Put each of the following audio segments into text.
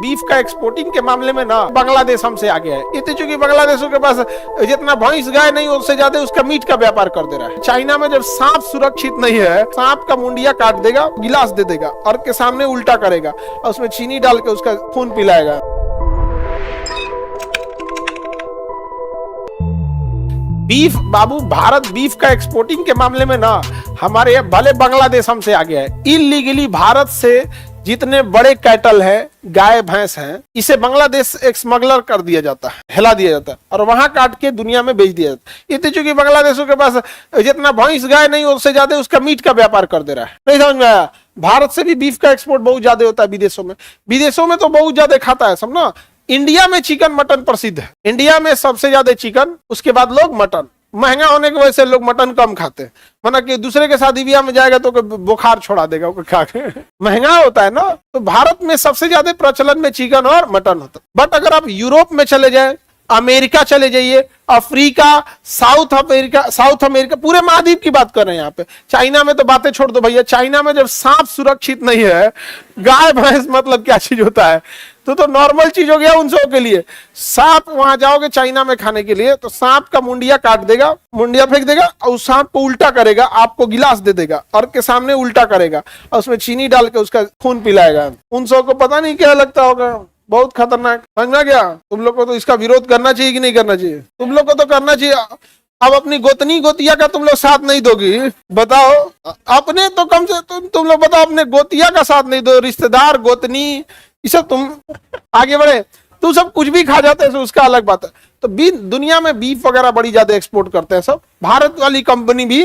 Beef का exporting के मामले में ना बांग्लादेश हमसे आगे है। इतने चूंकि बांग्लादेशों के पास जितना भैंस गाय नहीं उससे ज्यादा उसका मीट का व्यापार कर दे रहा है। चाइना में जब सांप सुरक्षित नहीं है, सांप का मुंडिया काट देगा, गिलास दे देगा और के सामने उल्टा करेगा और उसमें चीनी डाल के उसका खून पिलाएगा। बीफ बाबू, भारत बीफ का एक्सपोर्टिंग के मामले में ना हमारे भले बांग्लादेश हमसे आगे है। इलीगली भारत से जितने बड़े कैटल है, गाय भैंस हैं, इसे बांग्लादेश एक स्मगलर कर दिया जाता है, हिला दिया जाता है और वहां काट के दुनिया में बेच दिया जाता है। इतने चूंकि बांग्लादेशों के पास जितना भैंस गाय नहीं उससे ज्यादा उसका मीट का व्यापार कर दे रहा है। नहीं समझ में आया? भारत से भी बीफ का एक्सपोर्ट बहुत ज्यादा होता है विदेशों में। विदेशों में तो बहुत ज्यादा खाता है सब ना। इंडिया में चिकन मटन प्रसिद्ध है। इंडिया में सबसे ज्यादा चिकन, उसके बाद लोग मटन। महंगा होने की वजह से लोग मटन कम खाते हैं, वरना कि दूसरे के शादी ब्याह में जाएगा तो बुखार छोड़ा देगा वो खा के। महंगा होता है ना। तो भारत में सबसे ज्यादा प्रचलन में चिकन और मटन होता है। बट अगर आप यूरोप में चले जाए, अमेरिका चले जाइए, अफ्रीका, साउथ अमेरिका, पूरे महाद्वीप की बात कर रहे हैं यहाँ पे। चाइना में तो बातें छोड़ दो भैया। चाइना में जब सांप सुरक्षित नहीं है, गाय भैंस मतलब क्या चीज होता है, तो नॉर्मल चीज हो गया उन सबों के लिए। सांप, वहां जाओगे चाइना में खाने के लिए तो सांप का मुंडिया काट देगा, मुंडिया फेंक देगा और उस सांप को उल्टा करेगा, आपको गिलास दे देगा और के सामने उल्टा करेगा और उसमें चीनी डाल के उसका खून पिलाएगा। उन सबों को पता नहीं क्या लगता होगा, बहुत खतरनाक। समझना क्या? तुम लोग को तो इसका विरोध करना चाहिए कि नहीं करना चाहिए? तुम लोग को तो करना चाहिए। अब अपनी गोतनी गोतिया का तुम लोग साथ नहीं दोगी, बताओ? अपने तो कम से तुम लोग बताओ, अपने गोतिया का साथ नहीं दो, रिश्तेदार, गोतनी, ये सब तुम आगे बढ़े तो सब कुछ भी खा जाते हैं, उसका अलग बात है। तो दुनिया में बीफ वगैरह बड़ी ज्यादा एक्सपोर्ट करते हैं सब। भारत वाली कंपनी भी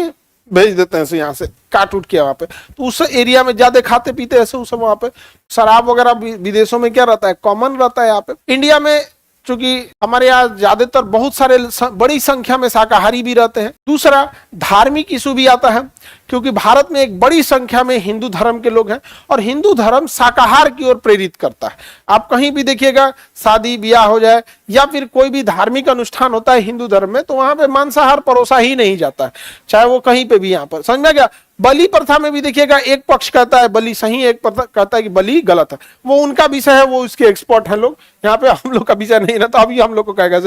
भेज देते हैं यहाँ से काट उठ के वहां पे, तो उस एरिया में ज्यादा खाते पीते ऐसे उस वहां पे। शराब वगैरह विदेशों में क्या रहता है, कॉमन रहता है। यहाँ पे इंडिया में चूंकि हमारे यहाँ ज्यादातर बहुत सारे बड़ी संख्या में शाकाहारी भी रहते हैं। दूसरा, धार्मिक इशू भी आता है क्योंकि भारत में एक बड़ी संख्या में हिंदू धर्म के लोग हैं और हिंदू धर्म शाकाहार की ओर प्रेरित करता है। आप कहीं भी देखिएगा, शादी ब्याह हो जाए या फिर कोई भी धार्मिक अनुष्ठान होता है हिंदू धर्म में, तो वहां पे मांसाहार परोसा ही नहीं जाता है, चाहे वो कहीं पे भी। यहाँ पर समझ में गया? बलि प्रथा में भी देखिएगा, एक पक्ष कहता है बलि सही, एक कहता है कि बलि गलत है। वो उनका विषय है, वो उसके एक्सपर्ट हैं लोग। यहाँ पे हम लोग का विषय नहीं रहता। अभी हम लोग को कहेगा